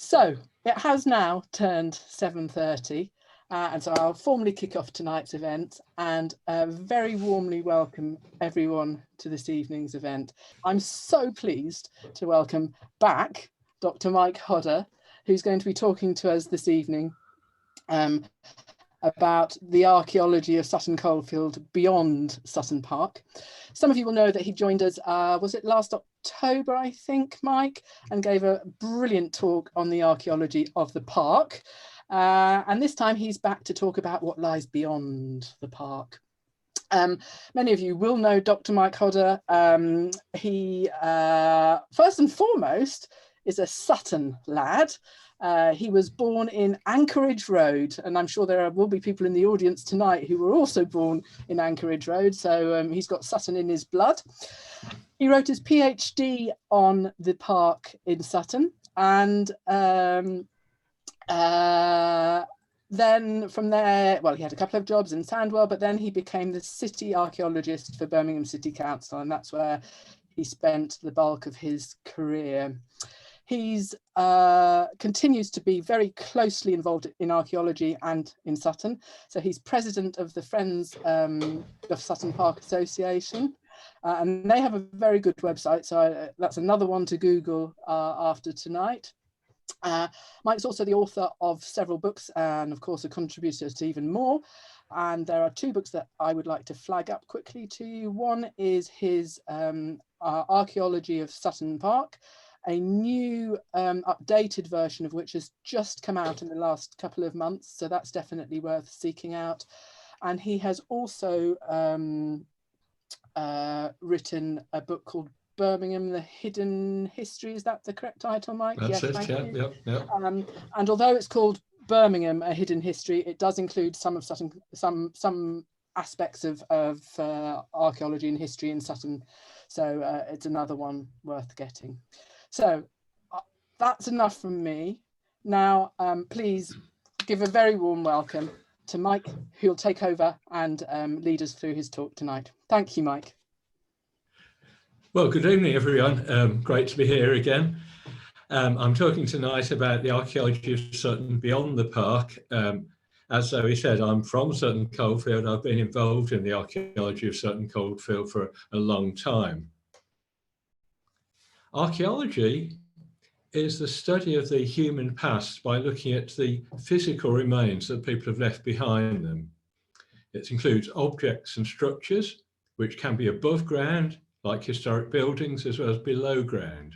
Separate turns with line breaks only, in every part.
So it has now turned 7:30, and so I'll formally kick off tonight's event and very warmly welcome everyone to this evening's event. I'm so pleased to welcome back Dr. Mike Hodder, who's going to be talking to us this evening about the archaeology of Sutton Coldfield beyond Sutton Park. Some of you will know that he joined us, was it last October, I think, Mike, and gave a brilliant talk on the archaeology of the park. And this time he's back to talk about what lies beyond the park. Many of you will know Dr. Mike Hodder. He, first and foremost, is a Sutton lad. He was born in Anchorage Road, and I'm sure there will be people in the audience tonight who were also born in Anchorage Road, so he's got Sutton in his blood. He wrote his PhD on the park in Sutton, and then from there, well, he had a couple of jobs in Sandwell, but then he became the city archaeologist for Birmingham City Council, and that's where he spent the bulk of his career. He's continues to be very closely involved in archaeology and in Sutton. So he's president of the Friends of Sutton Park Association, and they have a very good website. So that's another one to Google after tonight. Mike's also the author of several books and of course a contributor to even more. And there are two books that I would like to flag up quickly to you. One is his Archaeology of Sutton Park, a new updated version of which has just come out in the last couple of months. So that's definitely worth seeking out. And he has also written a book called Birmingham, The Hidden History. Is that the correct title, Mike?
That's it, yeah.
And although it's called Birmingham, A Hidden History, it does include some of Sutton, some aspects of archaeology and history in Sutton. So it's another one worth getting. So that's enough from me. Now, please give a very warm welcome to Mike, who'll take over and lead us through his talk tonight. Thank you, Mike.
Well, good evening, everyone. Great to be here again. I'm talking tonight about the archaeology of Sutton beyond the park. As Zoe said, I'm from Sutton Coldfield. I've been involved in the archaeology of Sutton Coldfield for a long time. Archaeology is the study of the human past by looking at the physical remains that people have left behind them. It includes objects and structures, which can be above ground, like historic buildings, as well as below ground.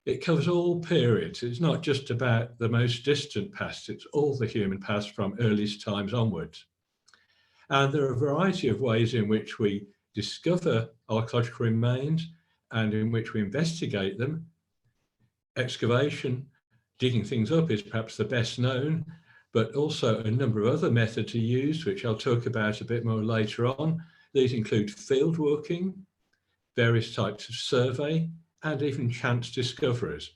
It covers all periods. It's not just about the most distant past, it's all the human past from earliest times onwards. And there are a variety of ways in which we discover archaeological remains and in which we investigate them. Excavation, digging things up, is perhaps the best known, but also a number of other methods are used, which I'll talk about a bit more later on. These include field working, various types of survey, and even chance discoveries.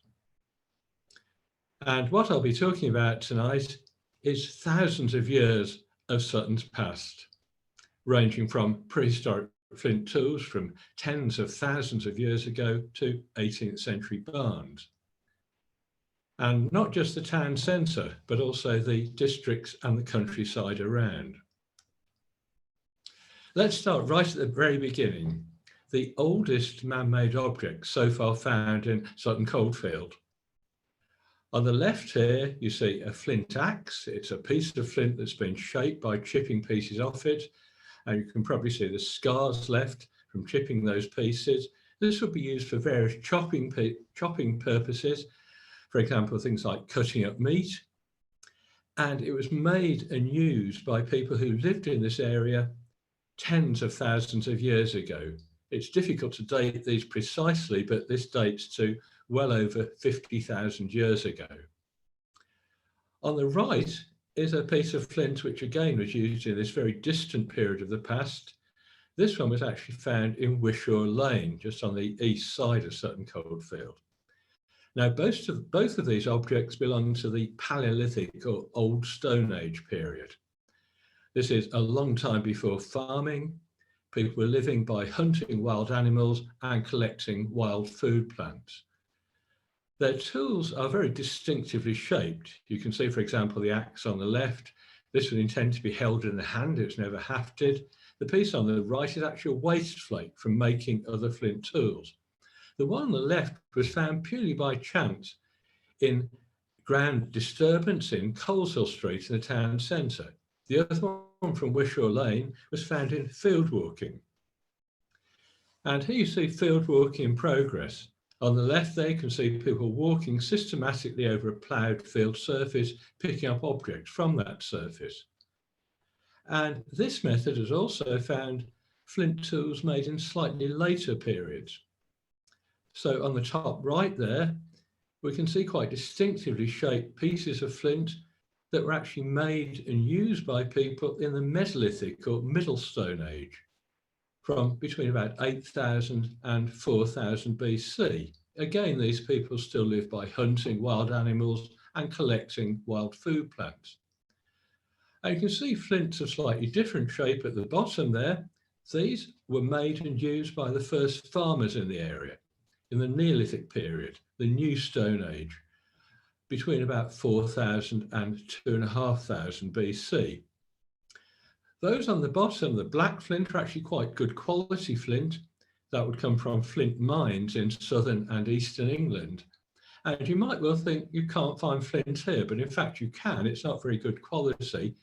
And what I'll be talking about tonight is thousands of years of Sutton's past, ranging from prehistoric flint tools from tens of thousands of years ago to 18th century barns. And not just the town centre, but also the districts and the countryside around. Let's start right at the very beginning. The oldest man-made object so far found in Sutton Coldfield. On the left here, you see a flint axe. It's a piece of flint that's been shaped by chipping pieces off it. And you can probably see the scars left from chipping those pieces. This would be used for various chopping purposes. For example, things like cutting up meat. And it was made and used by people who lived in this area tens of thousands of years ago. It's difficult to date these precisely, but this dates to well over 50,000 years ago. On the right is a piece of flint, which again was used in this very distant period of the past. This one was actually found in Wishaw Lane, just on the east side of Sutton Coldfield. Now, both of these objects belong to the Palaeolithic or Old Stone Age period. This is a long time before farming. People were living by hunting wild animals and collecting wild food plants. Their tools are very distinctively shaped. You can see, for example, the axe on the left. This was intended to be held in the hand, it's never hafted. The piece on the right is actually a waste flake from making other flint tools. The one on the left was found purely by chance in ground disturbance in Coleshill Street in the town centre. The other one from Wishaw Lane was found in field walking. And here you see field walking in progress. On the left there, you can see people walking systematically over a ploughed field surface, picking up objects from that surface. And this method has also found flint tools made in slightly later periods. So on the top right there, we can see quite distinctively shaped pieces of flint that were actually made and used by people in the Mesolithic or Middle Stone Age, from between about 8,000 and 4,000 BC. Again, these people still live by hunting wild animals and collecting wild food plants. And you can see flints of slightly different shape at the bottom there. These were made and used by the first farmers in the area in the Neolithic period, the New Stone Age, between about 4,000 and 2,500 BC. Those on the bottom, the black flint, are actually quite good quality flint. That would come from flint mines in southern and eastern England. And you might well think you can't find flint here, but in fact you can. It's not very good quality,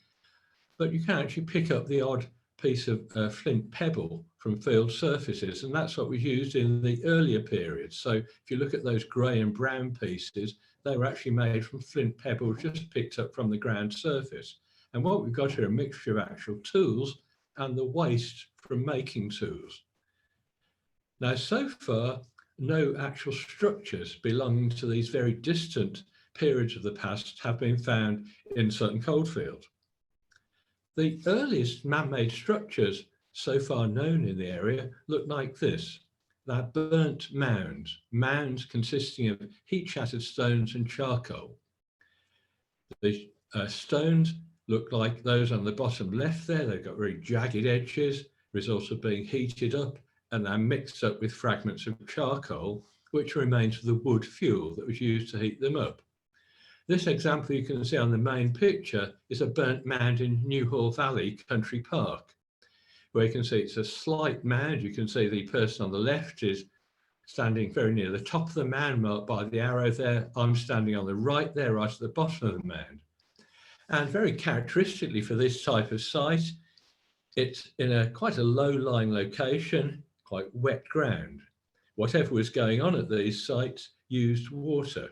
but you can actually pick up the odd piece of flint pebble from field surfaces, and that's what was used in the earlier periods. So if you look at those grey and brown pieces, they were actually made from flint pebbles just picked up from the ground surface. And what we've got here, a mixture of actual tools and the waste from making tools. Now, so far, no actual structures belonging to these very distant periods of the past have been found in Sutton Coldfield. The earliest man-made structures so far known in the area look like this. They're burnt mounds, mounds consisting of heat-shattered stones and charcoal. The stones look like those on the bottom left there. They've got very jagged edges, result of being heated up, and they're mixed up with fragments of charcoal, which remains of the wood fuel that was used to heat them up. This example you can see on the main picture is a burnt mound in Newhall Valley Country Park, where you can see it's a slight mound. You can see the person on the left is standing very near the top of the mound marked by the arrow there. I'm standing on the right there, right at the bottom of the mound. And very characteristically for this type of site, it's in quite a low-lying location, quite wet ground. Whatever was going on at these sites used water.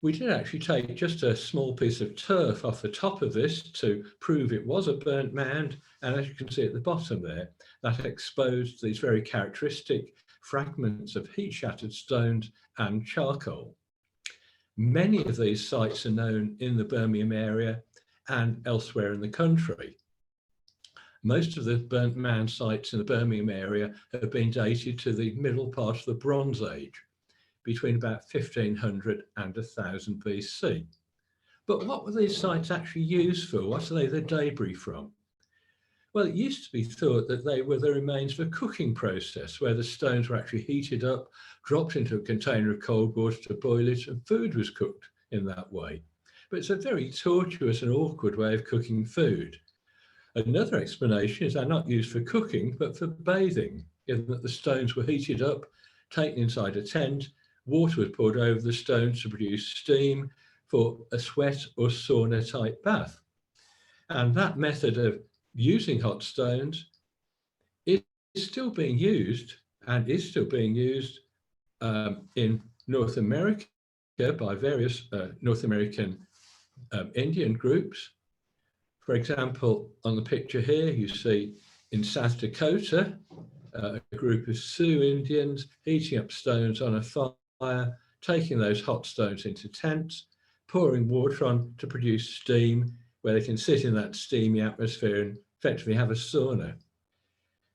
We did actually take just a small piece of turf off the top of this to prove it was a burnt mound. And as you can see at the bottom there, that exposed these very characteristic fragments of heat-shattered stones and charcoal. Many of these sites are known in the Birmingham area and elsewhere in the country. Most of the burnt mound sites in the Birmingham area have been dated to the middle part of the Bronze Age, between about 1500 and 1000 BC. But what were these sites actually used for? What are they the debris from? Well, it used to be thought that they were the remains of a cooking process where the stones were actually heated up, dropped into a container of cold water to boil it, and food was cooked in that way. But it's a very tortuous and awkward way of cooking food. Another explanation is they're not used for cooking, but for bathing, in that the stones were heated up, taken inside a tent, water was poured over the stones to produce steam for a sweat or sauna type bath. And that method of using hot stones is still being used and is still being used in North America by various North American Indian groups. For example, on the picture here, you see in South Dakota, a group of Sioux Indians heating up stones on a fire, taking those hot stones into tents, pouring water on to produce steam, where they can sit in that steamy atmosphere and effectively have a sauna.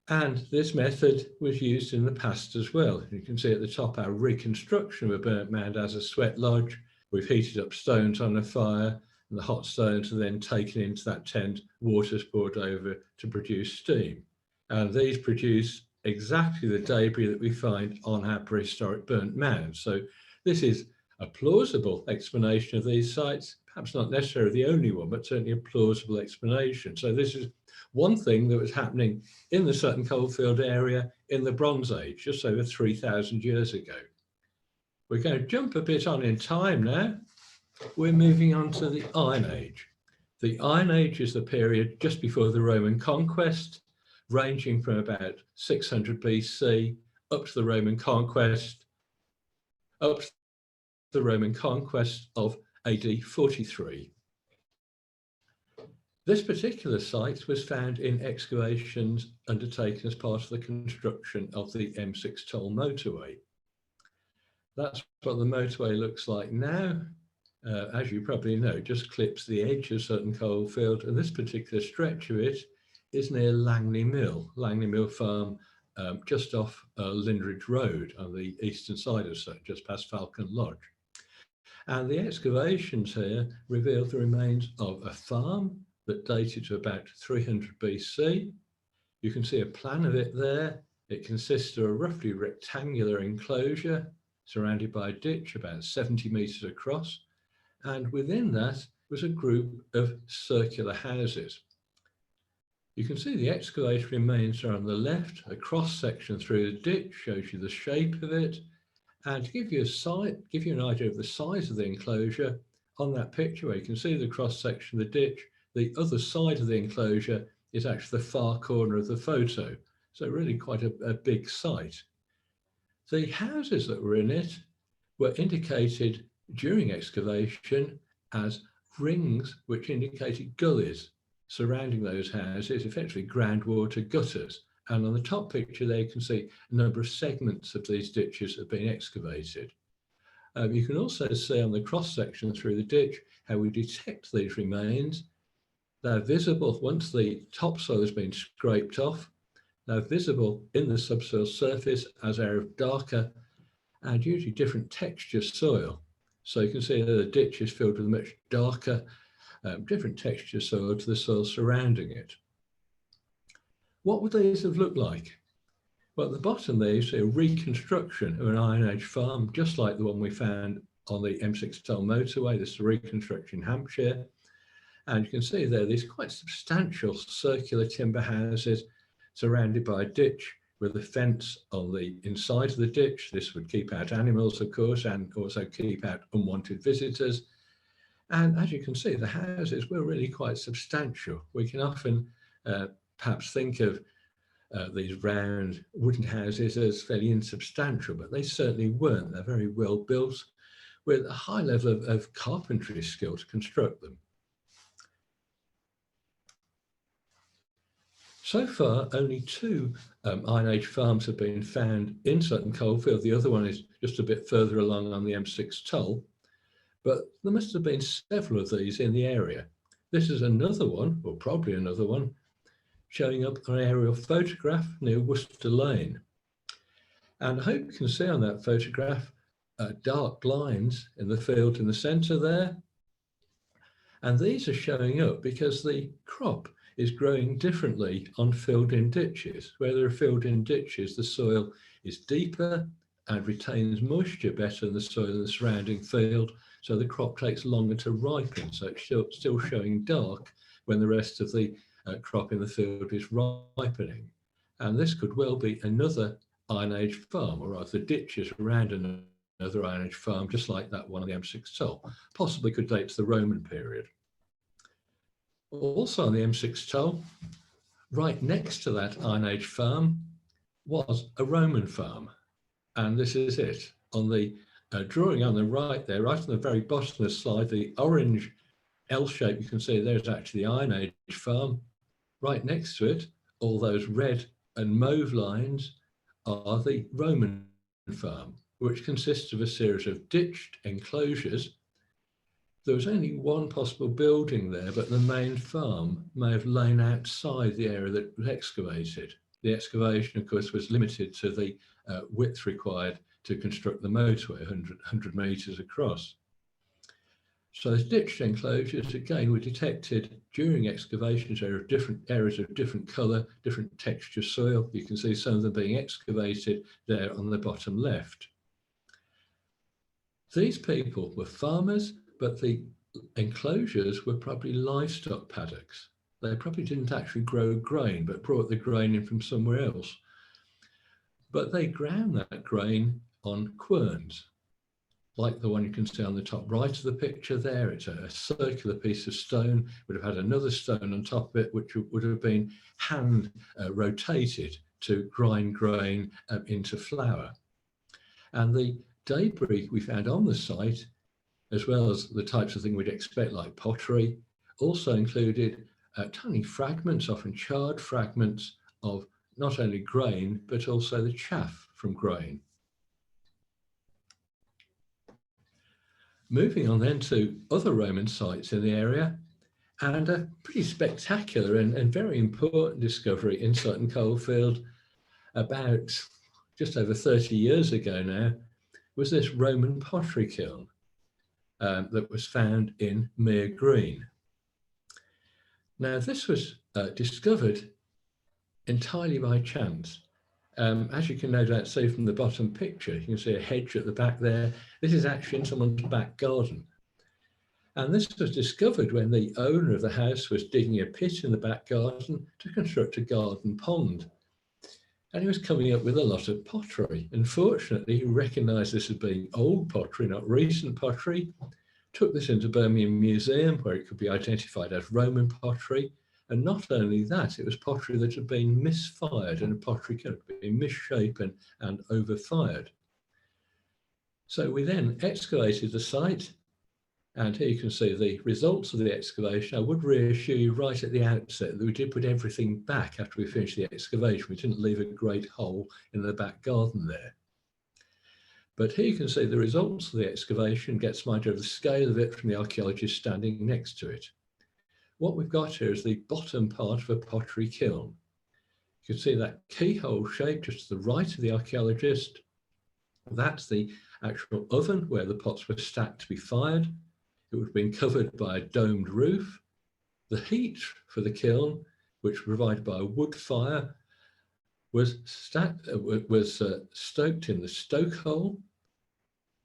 And this method was used in the past as well. You can see at the top our reconstruction of a burnt mound as a sweat lodge. We've heated up stones on a fire, and the hot stones are then taken into that tent, water's poured over to produce steam. And these produce exactly the debris that we find on our prehistoric burnt mounds. So This is a plausible explanation of these sites, perhaps not necessarily the only one, but certainly a plausible explanation. So this is one thing that was happening in the Sutton Coldfield area in the Bronze Age, just over 3,000 years ago. We're going to jump a bit on in time now. We're moving on to the Iron Age. The Iron Age is the period just before the Roman conquest, ranging from about 600 BC up to the Roman conquest, of AD 43. This particular site was found in excavations undertaken as part of the construction of the M6 toll motorway. That's what the motorway looks like now. As you probably know, just clips the edge of Sutton Coldfield, and this particular stretch of it is near Langley Mill Farm, just off Lindridge Road on the eastern side of Sutton, just past Falcon Lodge. And the excavations here revealed the remains of a farm that dated to about 300 BC. You can see a plan of it there. It consists of a roughly rectangular enclosure surrounded by a ditch about 70 metres across. And within that was a group of circular houses. You can see the excavation remains are on the left. A cross section through the ditch shows you the shape of it. And to give you an idea of the size of the enclosure, on that picture where you can see the cross section of the ditch, the other side of the enclosure is actually the far corner of the photo. So really quite a big site. The houses that were in it were indicated during excavation as rings which indicated gullies surrounding those houses, effectively groundwater gutters. And on the top picture there you can see a number of segments of these ditches have been excavated. You can also see on the cross section through the ditch how we detect these remains. They're visible once the topsoil has been scraped off. They're visible in the subsoil surface as area of darker and usually different texture soil. So you can see that the ditch is filled with a much darker, different texture soil to the soil surrounding it. What would these have looked like? Well, at the bottom there you see a reconstruction of an Iron Age farm, just like the one we found on the M6 toll motorway. This is a reconstruction in Hampshire. And you can see there these quite substantial circular timber houses surrounded by a ditch with a fence on the inside of the ditch. This would keep out animals, of course, and also keep out unwanted visitors. And as you can see, the houses were really quite substantial. We can often perhaps think of these round wooden houses as fairly insubstantial, but they certainly weren't. They're very well built with a high level of carpentry skill to construct them. So far, only two Iron Age farms have been found in Sutton Coldfield. The other one is just a bit further along on the M6 toll, but there must have been several of these in the area. This is another one, or probably another one, showing up on an aerial photograph near Worcester Lane. And I hope you can see on that photograph dark lines in the field in the centre there. And these are showing up because the crop is growing differently on filled-in ditches. Where there are filled-in ditches, the soil is deeper and retains moisture better than the soil in the surrounding field, so the crop takes longer to ripen. So it's still showing dark when the rest of the crop in the field is ripening. And this could well be another Iron Age farm, or rather ditches around another Iron Age farm, just like that one on the M6 toll. Possibly could date to the Roman period. Also on the M6 toll, right next to that Iron Age farm was a Roman farm. And this is it. On the drawing on the right there, right on the very bottom of the slide, the orange L shape you can see there is actually the Iron Age farm. Right next to it, all those red and mauve lines are the Roman farm, which consists of a series of ditched enclosures. There was only one possible building there, but the main farm may have lain outside the area that was excavated. The excavation, of course, was limited to the width required to construct the motorway, 100 metres across. So those ditched enclosures, again, were detected during excavations of different areas of different colour, different texture soil. You can see some of them being excavated there on the bottom left. These people were farmers, but the enclosures were probably livestock paddocks. They probably didn't actually grow grain, but brought the grain in from somewhere else. But they ground that grain on querns, like the one you can see on the top right of the picture there. It's a circular piece of stone, would have had another stone on top of it, which would have been hand rotated to grind grain into flour. And the debris we found on the site, as well as the types of thing we'd expect like pottery, also included tiny fragments, often charred fragments of not only grain, but also the chaff from grain. Moving on then to other Roman sites in the area, and a pretty spectacular and very important discovery in Sutton Coldfield about just over 30 years ago now, was this Roman pottery kiln that was found in Mere Green. Now, this was discovered entirely by chance. As you can no doubt see from the bottom picture, you can see a hedge at the back there. This is actually in someone's back garden. And this was discovered when the owner of the house was digging a pit in the back garden to construct a garden pond. And he was coming up with a lot of pottery. Unfortunately, he recognised this as being old pottery, not recent pottery, took this into Birmingham Museum where it could be identified as Roman pottery. And not only that, it was pottery that had been misfired and a pottery could have been misshapen and overfired. So we then excavated the site, and here you can see the results of the excavation. I would reassure you right at the outset that we did put everything back after we finished the excavation. We didn't leave a great hole in the back garden there. But here you can see the results of the excavation, get some idea of the scale of it from the archaeologist standing next to it. What we've got here is the bottom part of a pottery kiln. You can see that keyhole shape just to the right of the archaeologist. That's the actual oven where the pots were stacked to be fired. It would have been covered by a domed roof. The heat for the kiln, which was provided by a wood fire, was stoked in the stoke hole.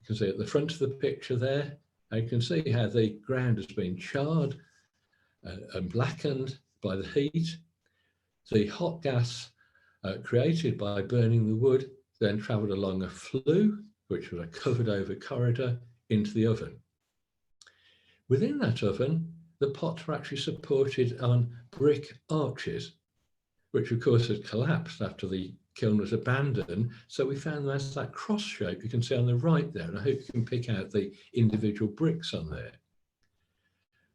You can see at the front of the picture there, and you can see how the ground has been charred and blackened by the heat. The hot gas created by burning the wood then travelled along a flue, which was a covered over corridor, into the oven. Within that oven, the pots were actually supported on brick arches, which of course had collapsed after the kiln was abandoned. So we found them as that cross shape you can see on the right there, and I hope you can pick out the individual bricks on there.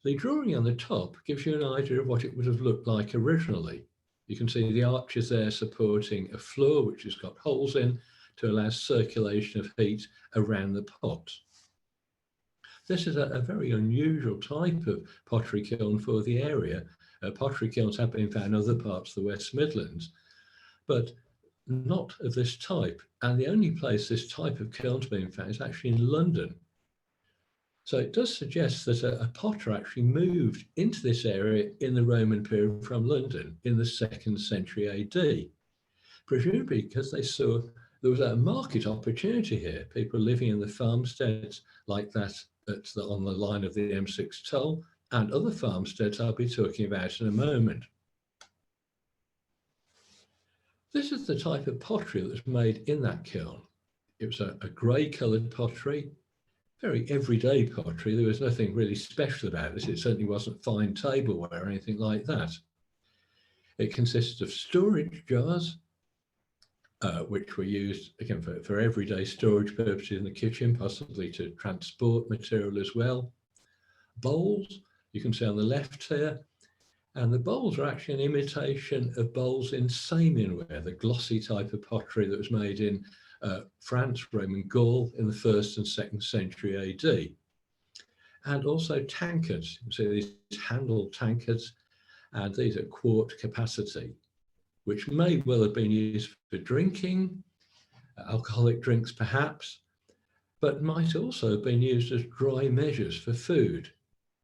The drawing on the top gives you an idea of what it would have looked like originally. You can see the arches there supporting a floor which has got holes in to allow circulation of heat around the pot. This is a very unusual type of pottery kiln for the area. Pottery kilns have been found in other parts of the West Midlands, but not of this type. And the only place this type of kiln's been found is actually in London. So it does suggest that a potter actually moved into this area in the Roman period from London in the 2nd century AD, presumably because they saw there was a market opportunity here. People living in the farmsteads like that on the line of the M6 toll, and other farmsteads I'll be talking about in a moment. This is the type of pottery that was made in that kiln. It was a grey coloured pottery, very everyday pottery. There was nothing really special about this. It certainly wasn't fine tableware or anything like that. It consisted of storage jars, which were used, again, for everyday storage purposes in the kitchen, possibly to transport material as well. Bowls, you can see on the left here, and the bowls are actually an imitation of bowls in Samianware, the glossy type of pottery that was made in France, Roman Gaul in the 1st and 2nd century AD. And also tankards. You can see these handled tankards, and these are quart capacity, which may well have been used for drinking, alcoholic drinks perhaps, but might also have been used as dry measures for food.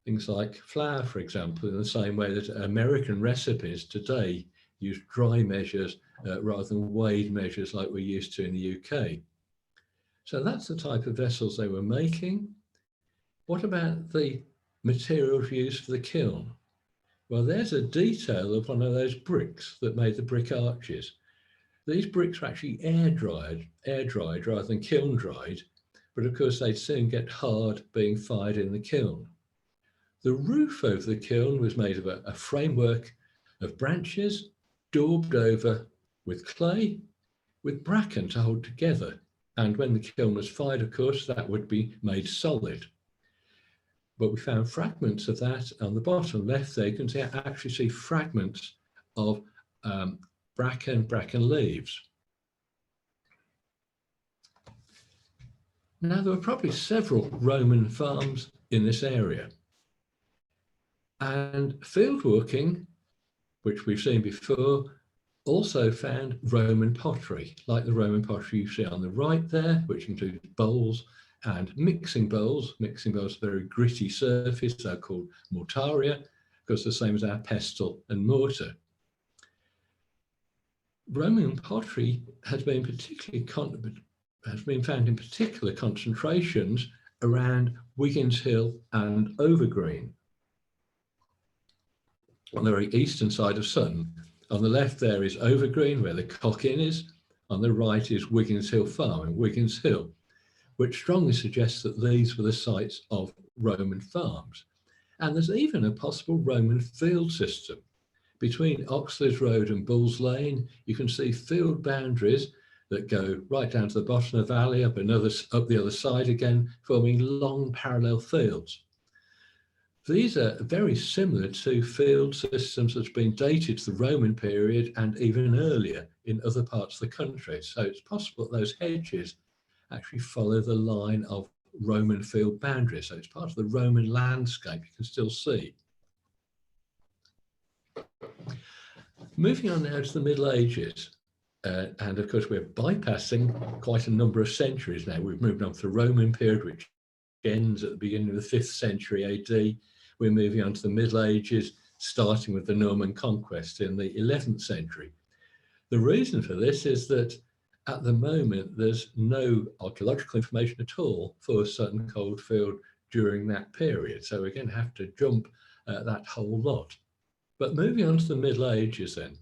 Things like flour, for example, in the same way that American recipes today use dry measures rather than weighed measures like we're used to in the UK. So that's the type of vessels they were making. What about the materials used for the kiln? Well, there's a detail of one of those bricks that made the brick arches. These bricks were actually air dried rather than kiln dried, but of course they'd soon get hard being fired in the kiln. The roof over the kiln was made of a framework of branches daubed over with clay, with bracken to hold together. And when the kiln was fired, of course, that would be made solid. But we found fragments of that on the bottom left there. You can actually see fragments of bracken leaves. Now, there were probably several Roman farms in this area. And fieldworking, which we've seen before, also found Roman pottery, like the Roman pottery you see on the right there, which includes bowls and mixing bowls. Mixing bowls are a very gritty surface, they're called mortaria, because the same as our pestle and mortar. Roman pottery has been found in particular concentrations around Wiggins Hill and Overgreen, on the very eastern side of Sutton. On the left there is Overgreen, where the Cock Inn is. On the right is Wiggins Hill Farm in Wiggins Hill, which strongly suggests that these were the sites of Roman farms. And there's even a possible Roman field system. Between Oxley's Road and Bulls Lane, you can see field boundaries that go right down to the bottom of the valley, up the other side again, forming long parallel fields. These are very similar to field systems that's been dated to the Roman period and even earlier in other parts of the country. So it's possible that those hedges actually follow the line of Roman field boundaries. So it's part of the Roman landscape you can still see. Moving on now to the Middle Ages. And of course, we're bypassing quite a number of centuries now. We've moved on to the Roman period, which ends at the beginning of the 5th century AD. We're moving on to the Middle Ages, starting with the Norman conquest in the 11th century. The reason for this is that at the moment, there's no archaeological information at all for Sutton Coldfield during that period. So we're going to have to jump that whole lot. But moving on to the Middle Ages then.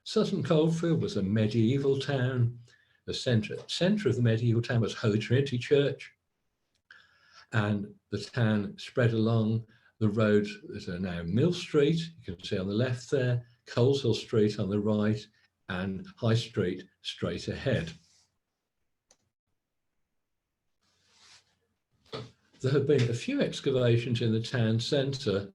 Sutton Coldfield was a medieval town. The centre of the medieval town was Holy Trinity Church. And the town spread along the roads that are now Mill Street, you can see on the left there, Coleshill Street on the right, and High Street straight ahead. There have been a few excavations in the town centre,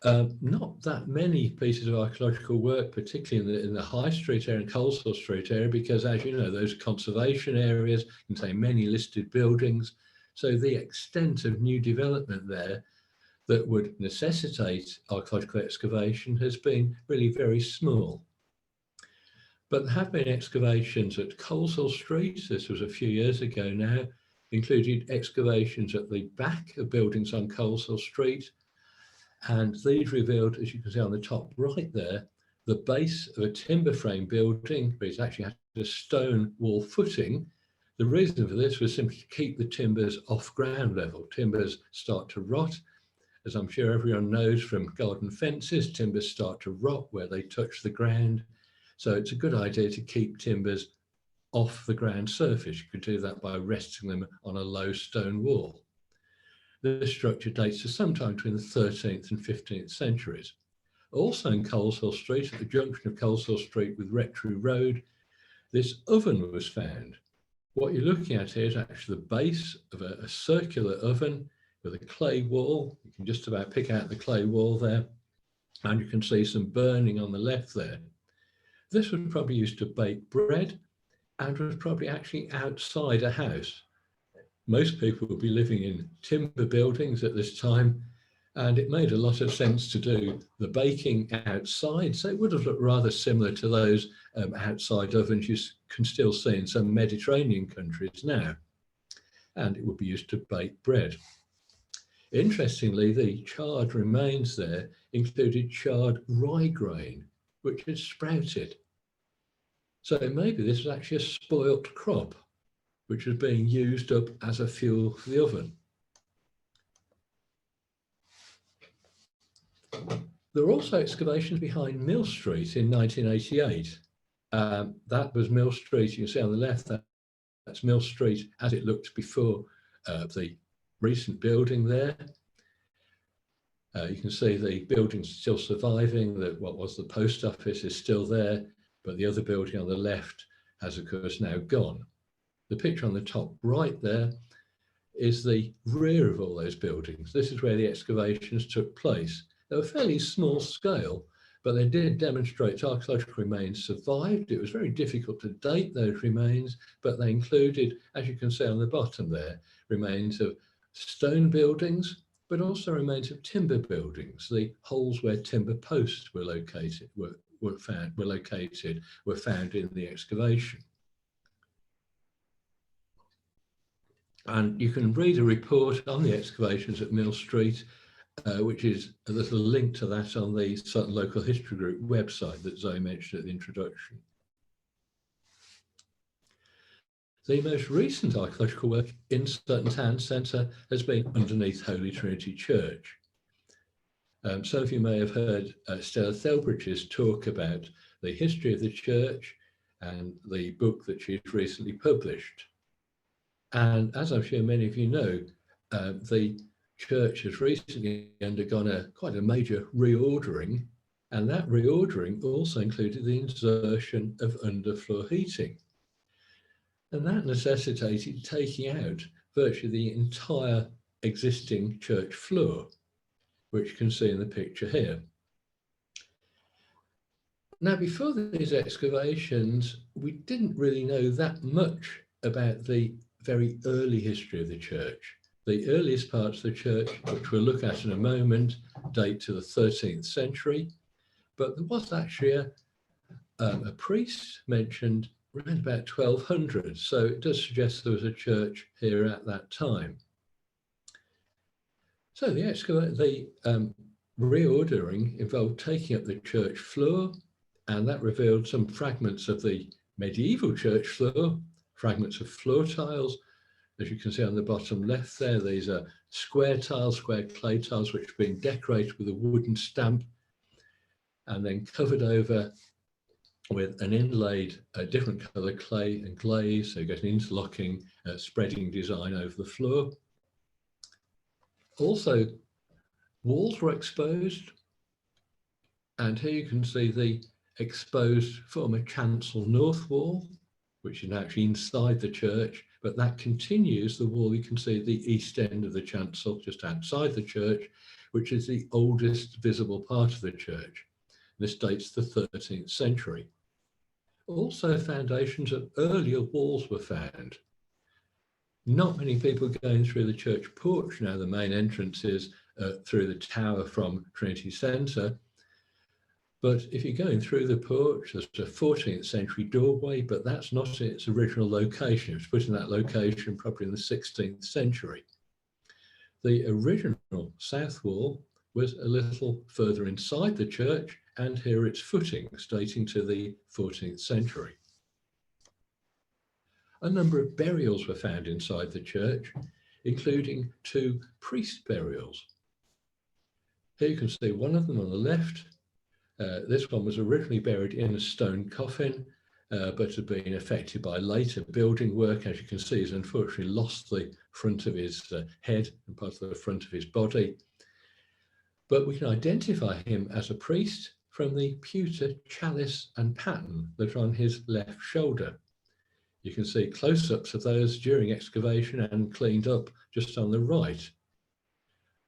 not that many pieces of archaeological work, particularly in the High Street area and Coleshill Street area, because as you know, those conservation areas contain many listed buildings. So the extent of new development there that would necessitate archaeological excavation has been really very small. But there have been excavations at Coleshill Street. This was a few years ago now, included excavations at the back of buildings on Coleshill Street. And these revealed, as you can see on the top right there, the base of a timber frame building, which actually had a stone wall footing. The reason for this was simply to keep the timbers off ground level. Timbers start to rot. As I'm sure everyone knows from garden fences, timbers start to rot where they touch the ground. So it's a good idea to keep timbers off the ground surface. You could do that by resting them on a low stone wall. This structure dates to sometime between the 13th and 15th centuries. Also in Coleshill Street, at the junction of Coleshill Street with Rectory Road, this oven was found. What you're looking at here is actually the base of a circular oven with a clay wall. You can just about pick out the clay wall there, and you can see some burning on the left there. This was probably used to bake bread and was probably actually outside a house. Most people would be living in timber buildings at this time, and it made a lot of sense to do the baking outside. So it would have looked rather similar to those outside ovens you can still see in some Mediterranean countries now. And it would be used to bake bread. Interestingly, the charred remains there included charred rye grain, which had sprouted. So maybe this was actually a spoilt crop. which was being used up as a fuel for the oven. There were also excavations behind Mill Street in 1988. That was Mill Street. You can see on the left, that's Mill Street as it looked before the recent building there. You can see the building's still surviving. What was the post office is still there, but the other building on the left has, of course, now gone. The picture on the top right there is the rear of all those buildings. This is where the excavations took place. They were fairly small scale, but they did demonstrate archaeological remains survived. It was very difficult to date those remains, but they included, as you can see on the bottom there, remains of stone buildings, but also remains of timber buildings. The holes where timber posts were located were found in the excavation. And you can read a report on the excavations at Mill Street, which is a little link to that on the Sutton Local History Group website that Zoe mentioned at the introduction. The most recent archaeological work in Sutton Town Centre has been underneath Holy Trinity Church. Some of you may have heard Stella Thelbridge's talk about the history of the church and the book that she's recently published. And as I'm sure many of you know, the church has recently undergone quite a major reordering, and that reordering also included the insertion of underfloor heating. And that necessitated taking out virtually the entire existing church floor, which you can see in the picture here. Now, before these excavations, we didn't really know that much about the very early history of the church. The earliest parts of the church, which we'll look at in a moment, date to the 13th century, but there was actually a priest mentioned around about 1200, so it does suggest there was a church here at that time. So the reordering involved taking up the church floor, and that revealed some fragments of the medieval church floor, fragments of floor tiles. As you can see on the bottom left there, these are square tiles, square clay tiles, which have been decorated with a wooden stamp and then covered over with an inlaid different colour clay and glaze, so you get an interlocking spreading design over the floor. Also, walls were exposed, and here you can see the exposed former chancel north wall, which is actually inside the church, but that continues the wall. You can see the east end of the chancel just outside the church, which is the oldest visible part of the church. This dates the 13th century. Also, foundations of earlier walls were found. Not many people going through the church porch now. The main entrance is through the tower from Trinity Centre. But if you're going through the porch, there's a 14th century doorway, but that's not its original location. It was put in that location probably in the 16th century. The original south wall was a little further inside the church, and here are its footings dating to the 14th century. A number of burials were found inside the church, including 2 priest burials. Here you can see one of them on the left. This one was originally buried in a stone coffin, but had been affected by later building work. As you can see, he's unfortunately lost the front of his head and part of the front of his body. But we can identify him as a priest from the pewter chalice and pattern that are on his left shoulder. You can see close-ups of those during excavation and cleaned up just on the right.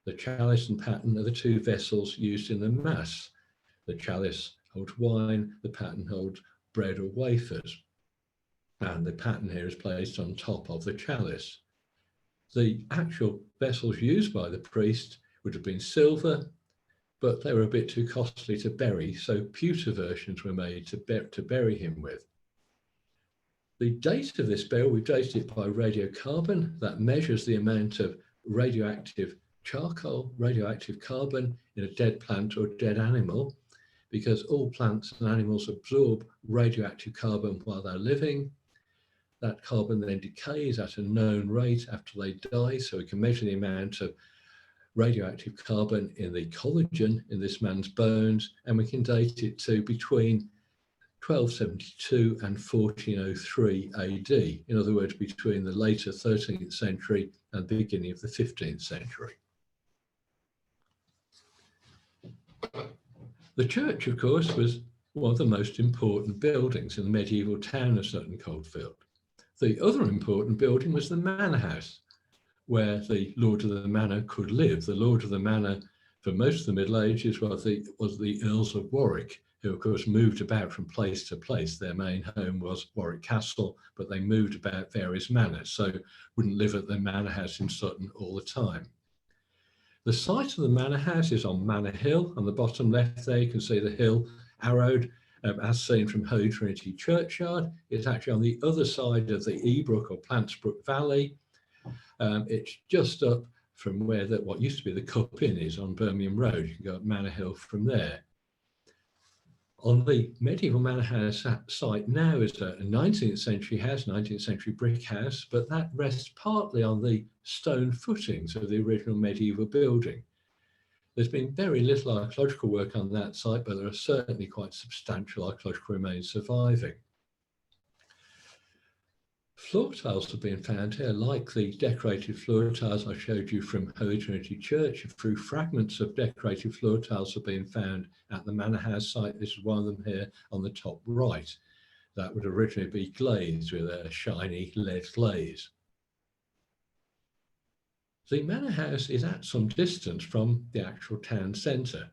The chalice and pattern are the 2 vessels used in the Mass. The chalice holds wine, the pattern holds bread or wafers. And the pattern here is placed on top of the chalice. The actual vessels used by the priest would have been silver, but they were a bit too costly to bury, so pewter versions were made to bury him with. The date of this burial, we've dated it by radiocarbon. That measures the amount of radioactive charcoal, radioactive carbon in a dead plant or dead animal, because all plants and animals absorb radioactive carbon while they're living. That carbon then decays at a known rate after they die, so we can measure the amount of radioactive carbon in the collagen in this man's bones, and we can date it to between 1272 and 1403 AD, in other words, between the later 13th century and the beginning of the 15th century. The church, of course, was one of the most important buildings in the medieval town of Sutton Coldfield. The other important building was the manor house, where the lord of the manor could live. The lord of the manor for most of the Middle Ages was the Earls of Warwick, who of course moved about from place to place. Their main home was Warwick Castle, but they moved about various manors, so wouldn't live at the manor house in Sutton all the time. The site of the manor house is on Manor Hill. On the bottom left there, you can see the hill arrowed, as seen from Holy Trinity churchyard. It's actually on the other side of the Ebrook or Plantsbrook Valley. It's just up from where what used to be the Cup Inn is on Birmingham Road. You can go up Manor Hill from there. On the medieval manor house site now is a 19th century house, 19th century brick house, but that rests partly on the stone footings of the original medieval building. There's been very little archaeological work on that site, but there are certainly quite substantial archaeological remains surviving. Floor tiles have been found here, like the decorated floor tiles I showed you from Holy Trinity Church. Through fragments of decorated floor tiles have been found at the manor house site. This is one of them here on the top right. That would originally be glazed with a shiny lead glaze. The manor house is at some distance from the actual town centre.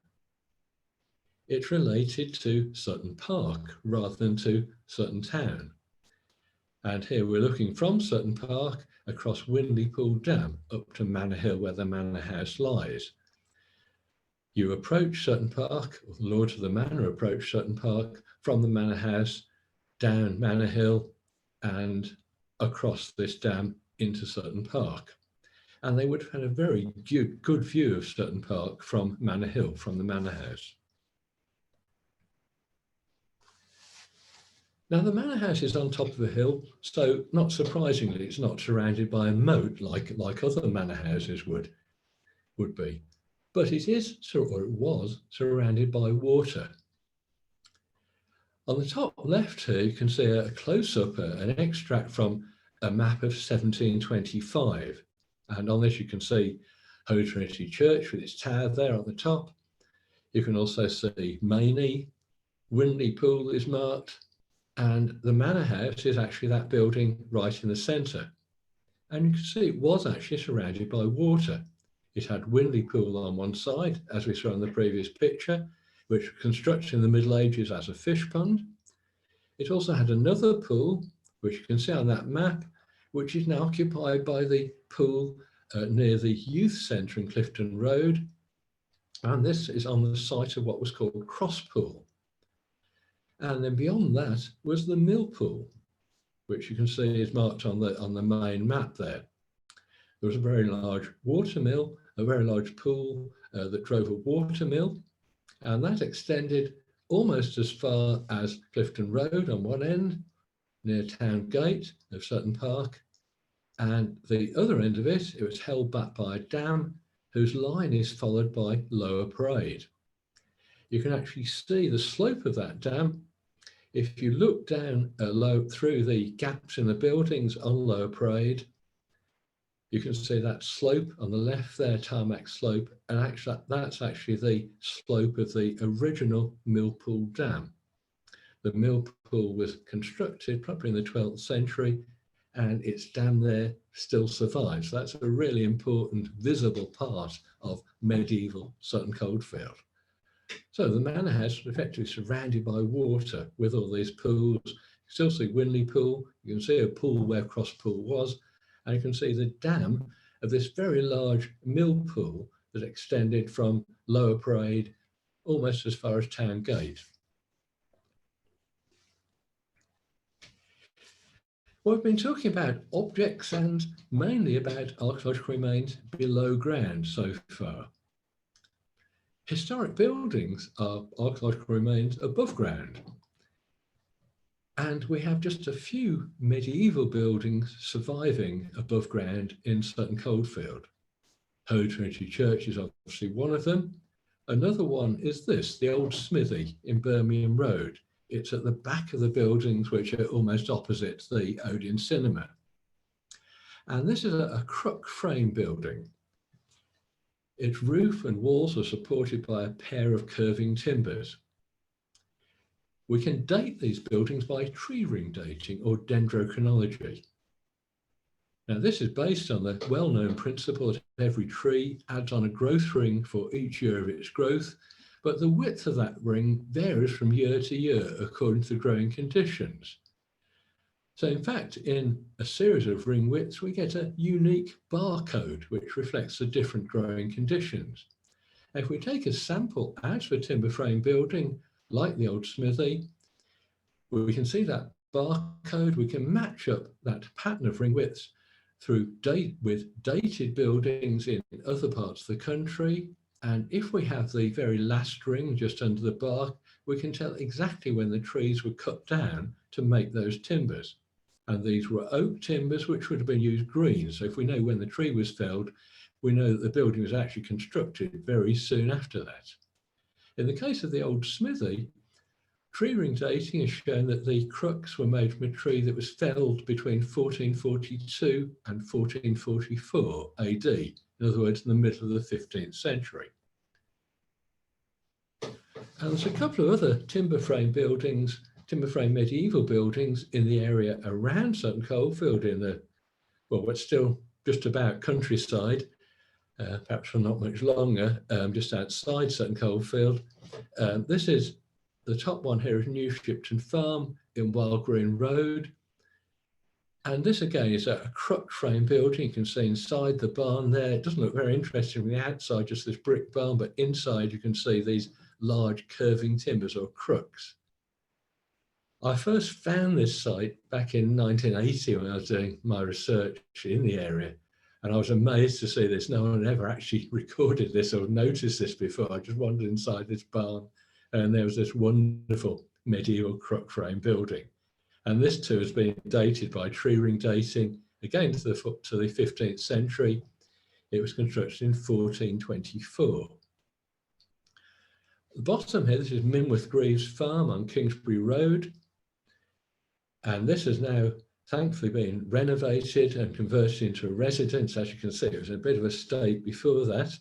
It's related to Sutton Park rather than to Sutton Town. And here we're looking from Sutton Park across Windley Pool Dam up to Manor Hill, where the manor house lies. You approach Sutton Park, or the lords of the manor approach Sutton Park from the manor house down Manor Hill and across this dam into Sutton Park. And they would have had a very good view of Sutton Park from Manor Hill, from the manor house. Now, the manor house is on top of a hill, so not surprisingly, it's not surrounded by a moat like other manor houses would be. But it is, or it was, surrounded by water. On the top left here, you can see a close-up, an extract from a map of 1725. And on this, you can see Holy Trinity Church with its tower there on the top. You can also see Maney, Windley Pool is marked, and the manor house is actually that building right in the centre. And you can see it was actually surrounded by water. It had Windley Pool on one side, as we saw in the previous picture, which was constructed in the Middle Ages as a fish pond. It also had another pool, which you can see on that map, which is now occupied by the pool near the youth centre in Clifton Road. And this is on the site of what was called Cross Pool. And then beyond that was the mill pool, which you can see is marked on the main map there. There was a very large water mill, a very large pool that drove a water mill, and that extended almost as far as Clifton Road on one end, near Town Gate of Sutton Park, and the other end of it, it was held back by a dam whose line is followed by Lower Parade. You can actually see the slope of that dam. If you look down through the gaps in the buildings on Lower Parade, you can see that slope on the left there, tarmac slope, and actually that's actually the slope of the original Millpool Dam. The Millpool was constructed probably in the 12th century, and its dam there still survives. So that's a really important visible part of medieval Sutton Coldfield. So the manor house was effectively surrounded by water with all these pools. You still see Windley Pool, you can see a pool where Cross Pool was, and you can see the dam of this very large mill pool that extended from Lower Parade almost as far as Town Gate. Well, we've been talking about objects and mainly about archaeological remains below ground so far. Historic buildings are archaeological remains above ground. And we have just a few medieval buildings surviving above ground in Sutton Coldfield. Holy Trinity Church is obviously one of them. Another one is this, the old smithy in Birmingham Road. It's at the back of the buildings, which are almost opposite the Odeon Cinema. And this is a crook frame building. Its roof and walls are supported by a pair of curving timbers. We can date these buildings by tree ring dating or dendrochronology. Now, this is based on the well-known principle that every tree adds on a growth ring for each year of its growth, but the width of that ring varies from year to year according to the growing conditions. So in fact, in a series of ring widths, we get a unique barcode which reflects the different growing conditions. If we take a sample out of a timber frame building, like the old smithy, we can see that barcode, we can match up that pattern of ring widths with dated buildings in other parts of the country. And if we have the very last ring just under the bark, we can tell exactly when the trees were cut down to make those timbers. And these were oak timbers, which would have been used green. So if we know when the tree was felled, we know that the building was actually constructed very soon after that. In the case of the old smithy, tree ring dating has shown that the crooks were made from a tree that was felled between 1442 and 1444 AD, in other words, in the middle of the 15th century. And there's a couple of other timber frame medieval buildings in the area around Sutton Coldfield in the, well, what's still just about countryside, perhaps for not much longer, just outside Sutton Coldfield. This is the top one here is New Shipton Farm in Wild Green Road. And this again is a crook frame building. You can see inside the barn there. It doesn't look very interesting from the outside, just this brick barn, but inside you can see these large curving timbers or crooks. I first found this site back in 1980 when I was doing my research in the area. And I was amazed to see this. No one had ever actually recorded this or noticed this before. I just wandered inside this barn and there was this wonderful medieval crook frame building. And this too has been dated by tree ring dating, again to the 15th century. It was constructed in 1424. At the bottom here, this is Minworth Greaves Farm on Kingsbury Road. And this has now thankfully been renovated and converted into a residence. As you can see, it was a bit of a state before that.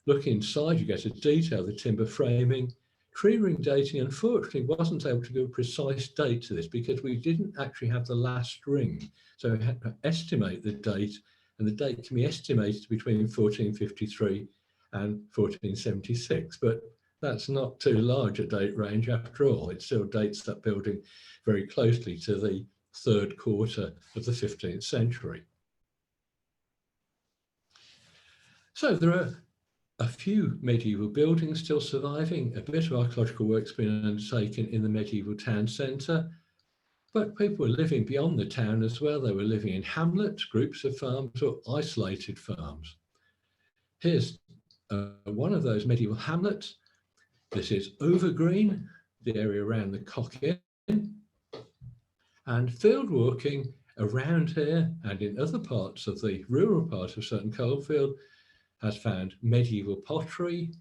Look inside, you get a detail of the timber framing. Tree ring dating, unfortunately, wasn't able to give a precise date to this because we didn't actually have the last ring. So we had to estimate the date, and the date can be estimated between 1453 and 1476. But that's not too large a date range after all. It still dates that building very closely to the third quarter of the 15th century. So there are a few medieval buildings still surviving. A bit of archaeological work's been undertaken in the medieval town centre, but people were living beyond the town as well. They were living in hamlets, groups of farms, or isolated farms. Here's one of those medieval hamlets. This is Overgreen, the area around the Cock Inn, and field walking around here and in other parts of the rural part of Sutton Coldfield has found medieval pottery.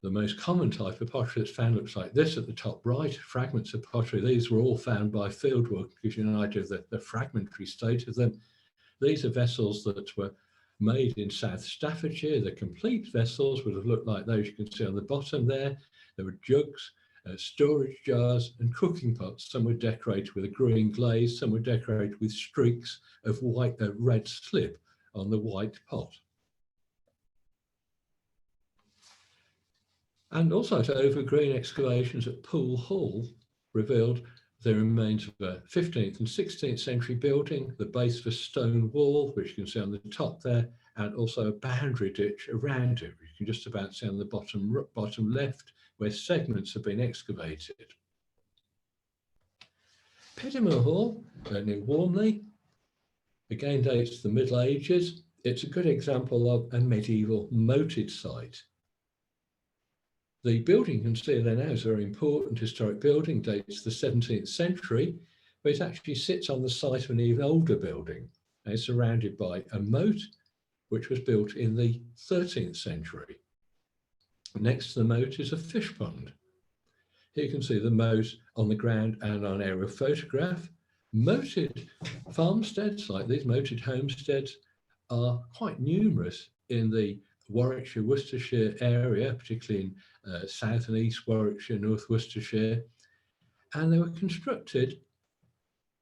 The most common type of pottery that's found looks like this at the top right, fragments of pottery. These were all found by fieldwork, gives you an idea of the fragmentary state of them. These are vessels that were made in South Staffordshire. The complete vessels would have looked like those you can see on the bottom there. There were jugs, storage jars and cooking pots. Some were decorated with a green glaze, some were decorated with streaks of red slip on the white pot. And also at Overgreen, excavations at Poole Hall revealed the remains of a 15th and 16th century building, the base of a stone wall, which you can see on the top there, and also a boundary ditch around it, which you can just about see on the bottom left, where segments have been excavated. Pedimore Hall, near Warmley, again dates to the Middle Ages. It's a good example of a medieval moated site. The building you can see there now is a very important historic building, dates to the 17th century. but it actually sits on the site of an even older building, and it's surrounded by a moat, which was built in the 13th century. Next to the moat is a fish pond. Here you can see the moat on the ground and on an aerial photograph. Moated farmsteads, like these moated homesteads, are quite numerous in the Warwickshire, Worcestershire area, particularly in South and East Warwickshire, North Worcestershire. And they were constructed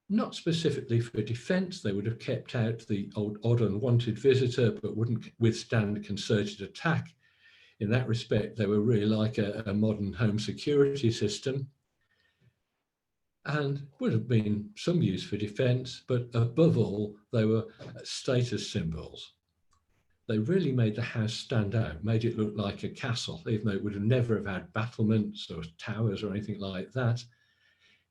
not specifically for defence. They would have kept out the odd unwanted visitor, but wouldn't withstand a concerted attack. In that respect, they were really like a modern home security system, and would have been some use for defence, but above all, they were status symbols. They really made the house stand out, made it look like a castle, even though it would have never have had battlements or towers or anything like that.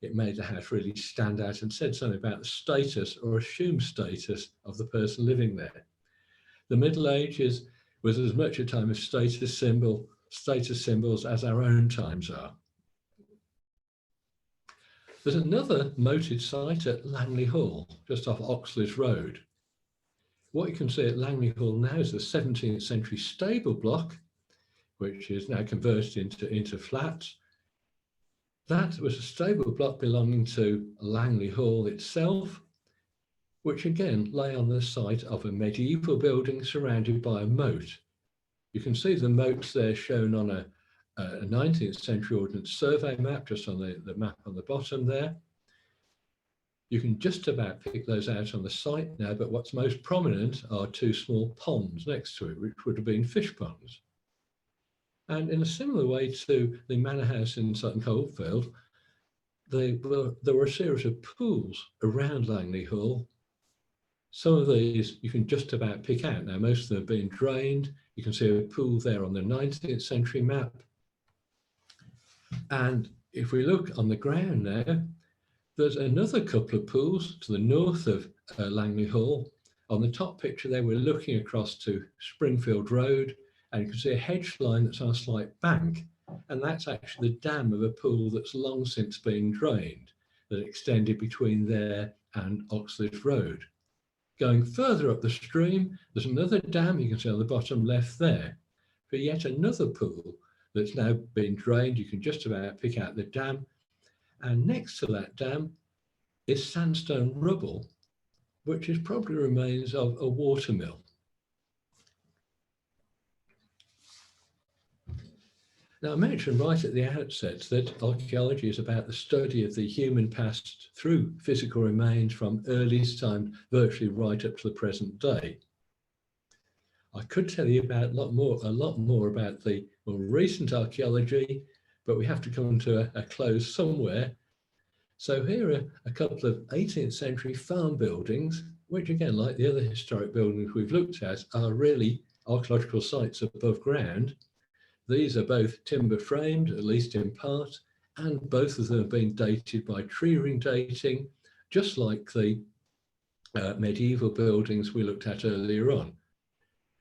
It made the house really stand out and said something about the status or assumed status of the person living there. The Middle Ages was as much a time of status symbols as our own times are. There's another moated site at Langley Hall, just off Oxley's Road. What you can see at Langley Hall now is the 17th century stable block, which is now converted into flats. That was a stable block belonging to Langley Hall itself, which again lay on the site of a medieval building surrounded by a moat. You can see the moats there shown on a 19th century Ordnance Survey map, just on the map on the bottom there. You can just about pick those out on the site now, but what's most prominent are two small ponds next to it, which would have been fish ponds. And in a similar way to the manor house in Sutton Coldfield, there were a series of pools around Langley Hall. Some of these you can just about pick out now. Most of them have been drained. You can see a pool there on the 19th century map. And if we look on the ground now, there's another couple of pools to the north of Langley Hall. On the top picture there, we're looking across to Springfield Road, and you can see a hedge line that's on a slight bank. And that's actually the dam of a pool that's long since been drained, that extended between there and Oxley's Road. Going further up the stream, there's another dam you can see on the bottom left there, for yet another pool that's now been drained. You can just about pick out the dam. And next to that dam is sandstone rubble, which is probably remains of a water mill. Now, I mentioned right at the outset that archaeology is about the study of the human past through physical remains from earliest time virtually right up to the present day. I could tell you about a lot more about the more recent archaeology, but we have to come to a close somewhere. So here are a couple of 18th century farm buildings, which again, like the other historic buildings we've looked at, are really archaeological sites above ground. These are both timber framed, at least in part, and both of them have been dated by tree ring dating, just like the medieval buildings we looked at earlier on.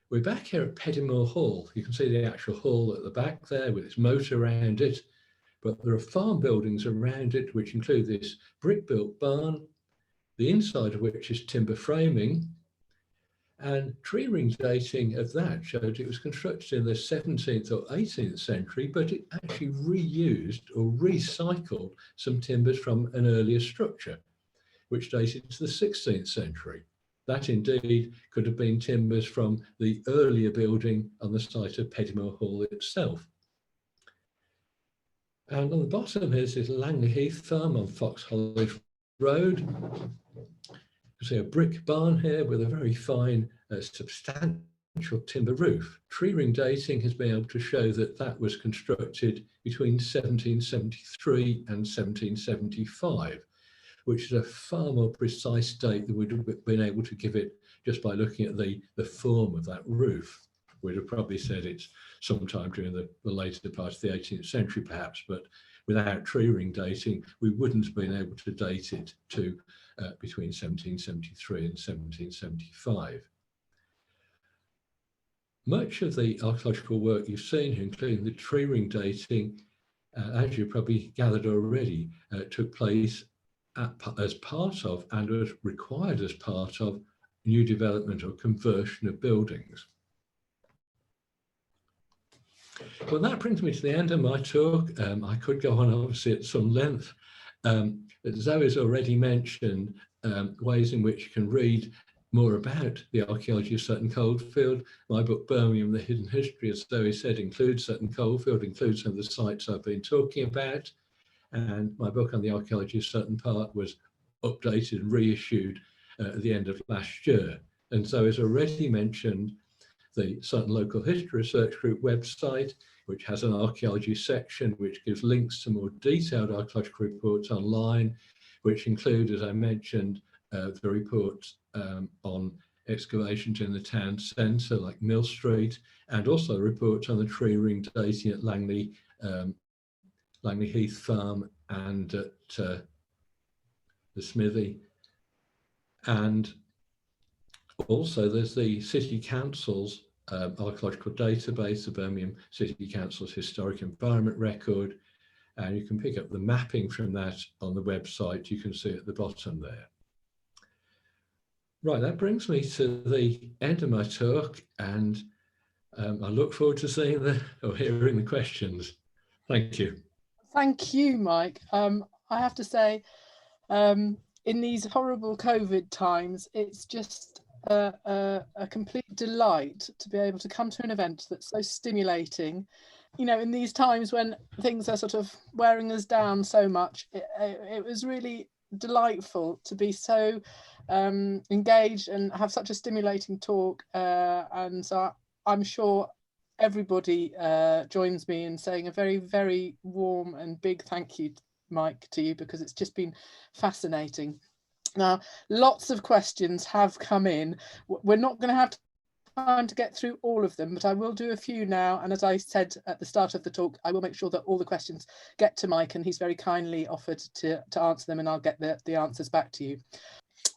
We're back here at Pedimore Hall. You can see the actual hall at the back there with its moat around it, but there are farm buildings around it which include this brick-built barn, the inside of which is timber framing, and tree ring dating of that showed it was constructed in the 17th or 18th century, but it actually reused or recycled some timbers from an earlier structure, which dated to the 16th century. That indeed could have been timbers from the earlier building on the site of Pedimore Hall itself. And on the bottom here is Langley Heath Farm on Foxholly Road. You see a brick barn here with a very fine, substantial timber roof. Tree ring dating has been able to show that that was constructed between 1773 and 1775, which is a far more precise date than we'd have been able to give it just by looking at the form of that roof. We'd have probably said it's sometime during the later part of the 18th century perhaps, but without tree ring dating, we wouldn't have been able to date it to between 1773 and 1775. Much of the archaeological work you've seen here, including the tree ring dating, as you probably gathered already, took place as part of and was required as part of new development or conversion of buildings. Well, that brings me to the end of my talk. I could go on obviously at some length. Zoe's already mentioned ways in which you can read more about the archaeology of Sutton Coldfield. My book, Birmingham, The Hidden History, as Zoe said, includes Sutton Coldfield, includes some of the sites I've been talking about. And my book on the archaeology of Sutton Park was updated and reissued at the end of last year. And Zoe's already mentioned the Sutton Local History Research Group website, which has an archaeology section, which gives links to more detailed archaeological reports online, which include, as I mentioned, the reports on excavations in the town centre, like Mill Street, and also reports on the tree ring dating at Langley Heath Farm and at the Smithy. And also there's the City Council's archaeological database, the Birmingham City Council's Historic Environment Record, and you can pick up the mapping from that on the website. You can see at the bottom there. Right, that brings me to the end of my talk, and I look forward to seeing or hearing the questions. Thank you.
Thank you, Mike. I have to say, in these horrible COVID times, it's just a complete delight to be able to come to an event that's so stimulating. You know, in these times when things are sort of wearing us down so much, it was really delightful to be so engaged and have such a stimulating talk. And so I'm sure everybody joins me in saying a very, very warm and big thank you, Mike, to you, because it's just been fascinating. Now, lots of questions have come in. We're not going to have time to get through all of them, but I will do a few now. And as I said at the start of the talk, I will make sure that all the questions get to Mike, and he's very kindly offered to answer them, and I'll get the answers back to you.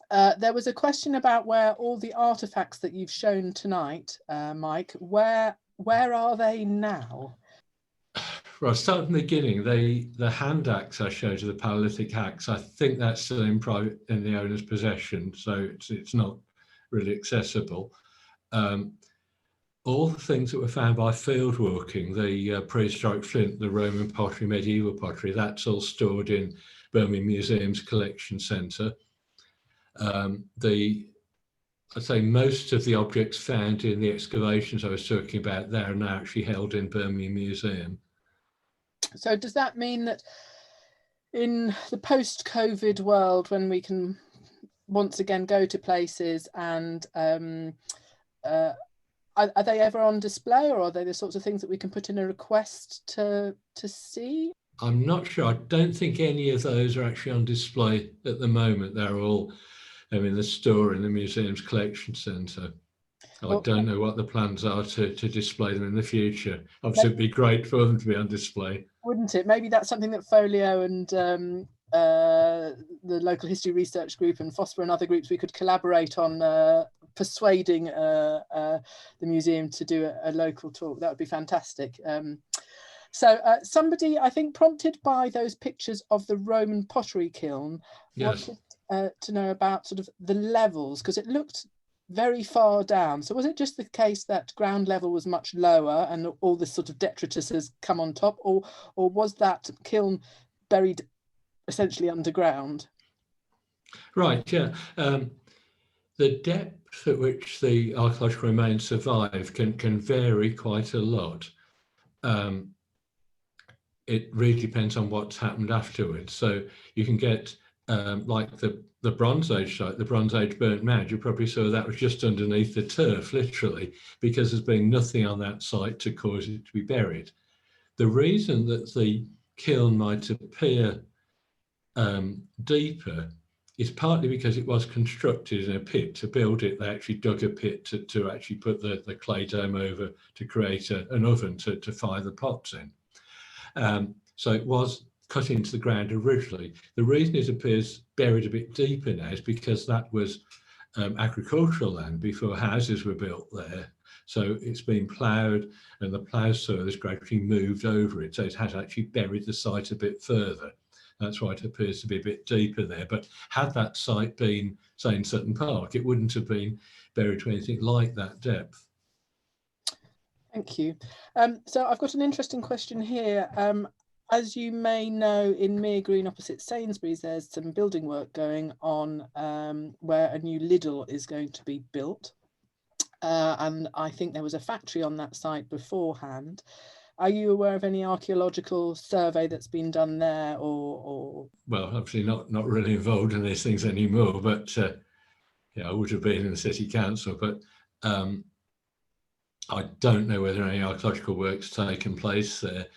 There was a question about where all the artifacts that you've shown tonight, Mike, where are they now?
Well, start from the beginning. The hand axe I showed you, the Palaeolithic axe, I think that's still in the owner's possession, so it's not really accessible. All the things that were found by field walking, the prehistoric flint, the Roman pottery, medieval pottery, that's all stored in Birmingham Museum's collection centre. I'd say most of the objects found in the excavations I was talking about there are now actually held in Birmingham Museum.
So does that mean that in the post-COVID world, when we can once again go to places, and are they ever on display, or are they the sorts of things that we can put in a request to see?
I'm not sure. I don't think any of those are actually on display at the moment. They're all in the store in the museum's collection centre. I don't know what the plans are to display them in the future. Obviously, it'd be great for them to be on display. Wouldn't
it? Maybe that's something that FOLIO and the Local History Research Group and FOSFOR and other groups, we could collaborate on persuading the museum to do a local talk. That would be fantastic. So somebody, I think, prompted by those pictures of the Roman pottery kiln,
yes,
wanted to know about sort of the levels, because it looked very far down. So was it just the case that ground level was much lower and all this sort of detritus has come on top, or was that kiln buried essentially underground?
Right, yeah. The depth at which the archaeological remains survive can vary quite a lot. It really depends on what's happened afterwards. So you can get like the Bronze Age site, the Bronze Age burnt mound, you probably saw that was just underneath the turf, literally, because there's been nothing on that site to cause it to be buried. The reason that the kiln might appear deeper is partly because it was constructed in a pit. To build it, they actually dug a pit to actually put the clay dome over to create an oven to fire the pots in. So it was cut into the ground originally. The reason it appears buried a bit deeper now is because that was agricultural land before houses were built there. So it's been ploughed, and the plough soil has gradually moved over it. So it has actually buried the site a bit further. That's why it appears to be a bit deeper there. But had that site been, say, in Sutton Park, it wouldn't have been buried to anything like that depth.
Thank you. So I've got an interesting question here. As you may know, in Mere Green opposite Sainsbury's, there's some building work going on where a new Lidl is going to be built. And I think there was a factory on that site beforehand. Are you aware of any archaeological survey that's been done there, or? Well,
obviously not really involved in these things anymore, but yeah, I would have been in the city council, but I don't know whether any archaeological work's taken place there.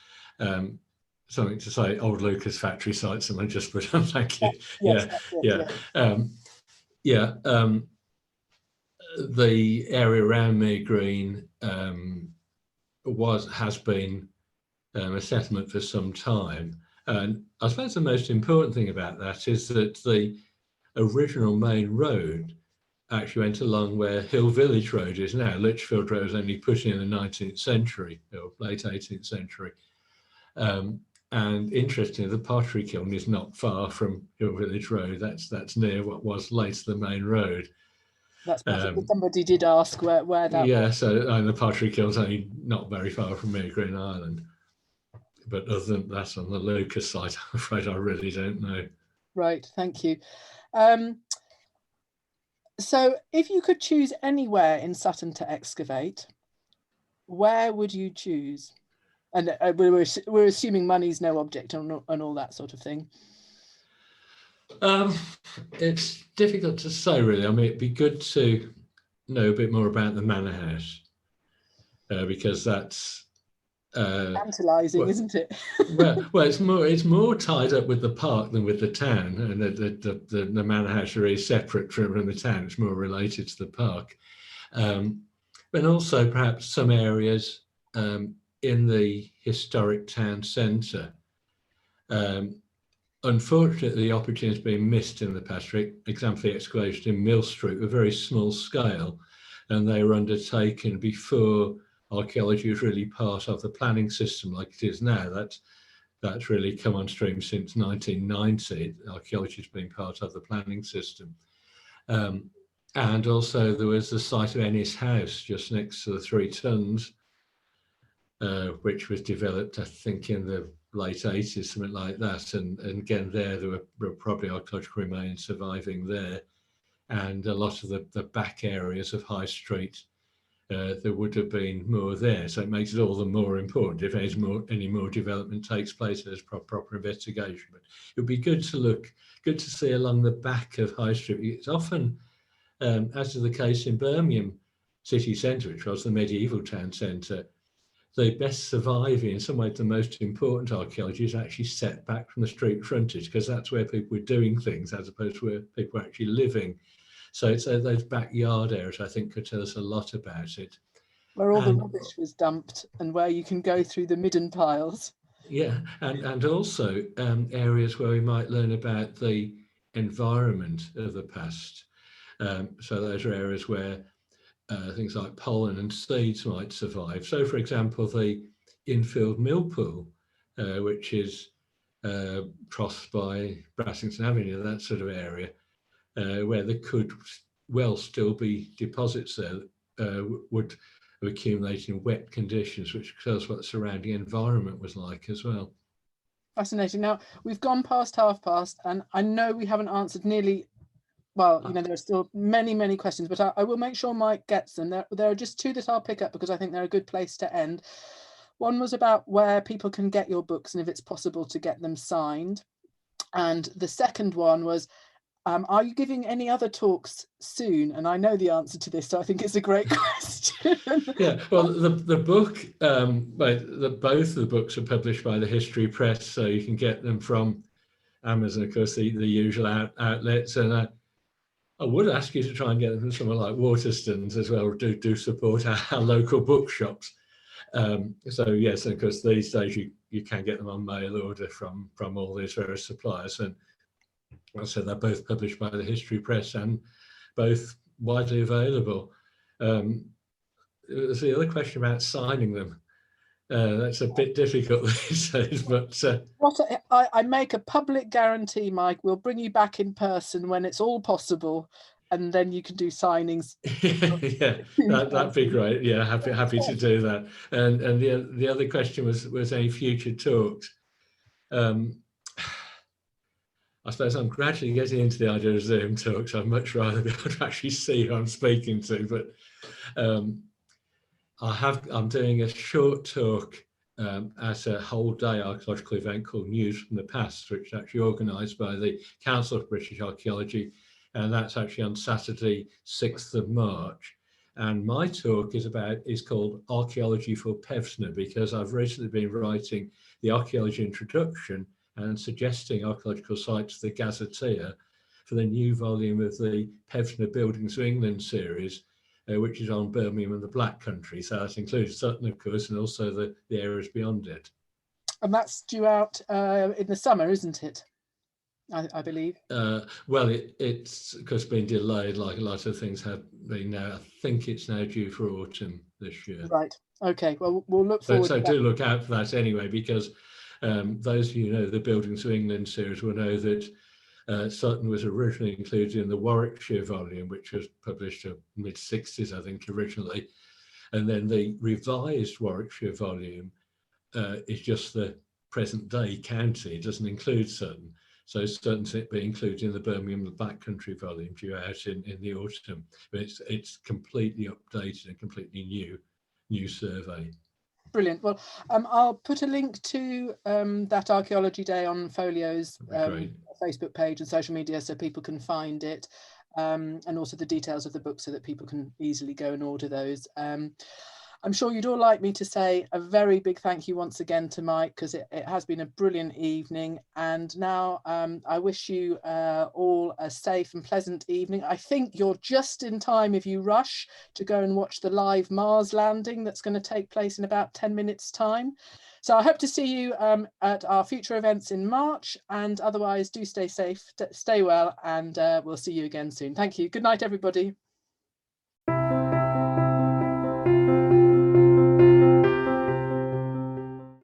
Something to say, old Lucas factory site, someone just put on, thank you.
Yes,
The area around Mere Green has been a settlement for some time. And I suppose the most important thing about that is that the original main road actually went along where Hill Village Road is now. Lichfield Road was only put in the 19th century, or late 18th century. And interestingly, the pottery kiln is not far from Hill Village Road. That's near what was later the main road.
That's perfect. Somebody did ask where that was.
So the pottery kiln's only not very far from Mere Green Island. But other than that, on the Lucas site, I'm afraid I really don't know.
Right, thank you. So if you could choose anywhere in Sutton to excavate, where would you choose? And we're assuming money's no object and all that sort of thing.
It's difficult to say, really. I mean, it'd be good to know a bit more about the Manor House, because that's
tantalising, isn't it?
well, it's more tied up with the park than with the town, and the Manor House is separate from the town. It's more related to the park, but also perhaps some areas in the historic town centre. Unfortunately, the opportunity has been missed in the past. For example, the excavations in Mill Street were very small scale, and they were undertaken before archaeology was really part of the planning system like it is now. That's really come on stream since 1990. Archaeology has been part of the planning system. And also there was the site of Ennis House just next to the 3 Tons, which was developed, I think, in the late 80s, something like that. And again, there were probably archaeological remains surviving there. And a lot of the back areas of High Street, there would have been more there. So it makes it all the more important if any more development takes place, there's proper investigation. But it would be good to see along the back of High Street. It's often, as is the case in Birmingham city centre, which was the medieval town centre, the best surviving, in some ways the most important archaeology is actually set back from the street frontage, because that's where people were doing things as opposed to where people were actually living. So it's those backyard areas, I think, could tell us a lot about it.
Where all the rubbish was dumped and where you can go through the midden piles.
Yeah, and also areas where we might learn about the environment of the past. So those are areas where things like pollen and seeds might survive. So, for example, the infield millpool, which is crossed by Brassington Avenue, that sort of area, where there could well still be deposits there, would have accumulated in wet conditions, which tells what the surrounding environment was like as well.
Fascinating. Now, we've gone past past, and I know we haven't answered nearly. Well, you know, there are still many questions, but I will make sure Mike gets them. There are just 2 that I'll pick up because I think they're a good place to end. One was about where people can get your books and if it's possible to get them signed. And the second one was, are you giving any other talks soon? And I know the answer to this, so I think it's a great question.
Yeah, well, the book, both of the books are published by the History Press, so you can get them from Amazon, of course, the usual outlets. And I would ask you to try and get them from somewhere like Waterstones as well. Do support our local bookshops. So yes, and of course these days you can get them on mail order from all these various suppliers. And so they're both published by the History Press and both widely available. There's the other question about signing them. That's a bit difficult these days, but
I make a public guarantee, Mike. We'll bring you back in person when it's all possible, and then you can do signings.
yeah, that'd be great. Yeah, happy to do that. And the other question was any future talks. I suppose I'm gradually getting into the idea of Zoom talks. I'd much rather be able to actually see who I'm speaking to, but I'm doing a short talk at a whole day archaeological event called News from the Past, which is actually organised by the Council of British Archaeology, and that's actually on Saturday, 6th of March. And my talk is called Archaeology for Pevsner, because I've recently been writing the archaeology introduction and suggesting archaeological sites to the Gazetteer for the new volume of the Pevsner Buildings of England series, which is on Birmingham and the Black Country. So that includes Sutton, of course, and also the areas beyond it. And
that's due out in the summer, isn't it? I believe.
Well, it's because been delayed, like a lot of things have been now. I think it's now due for autumn this year.
Right. Okay. Well, we'll look forward.
So do look out for that anyway, because those of you who know the Buildings of England series will know that Sutton was originally included in the Warwickshire volume, which was published in mid-60s, I think, originally. And then the revised Warwickshire volume is just the present day county. It doesn't include Sutton. So Sutton's being included in the Birmingham and the Black Country volume due out in the autumn. But it's completely updated and completely new survey.
Brilliant. Well, I'll put a link to that Archaeology Day on Folio's Facebook page and social media so people can find it, and also the details of the book so that people can easily go and order those. I'm sure you'd all like me to say a very big thank you once again to Mike, because it has been a brilliant evening. And now I wish you all a safe and pleasant evening. I think you're just in time if you rush to go and watch the live Mars landing that's going to take place in about 10 minutes time. So I hope to see you at our future events in March, and otherwise do stay safe, stay well, and we'll see you again soon. Thank you. Good night, everybody.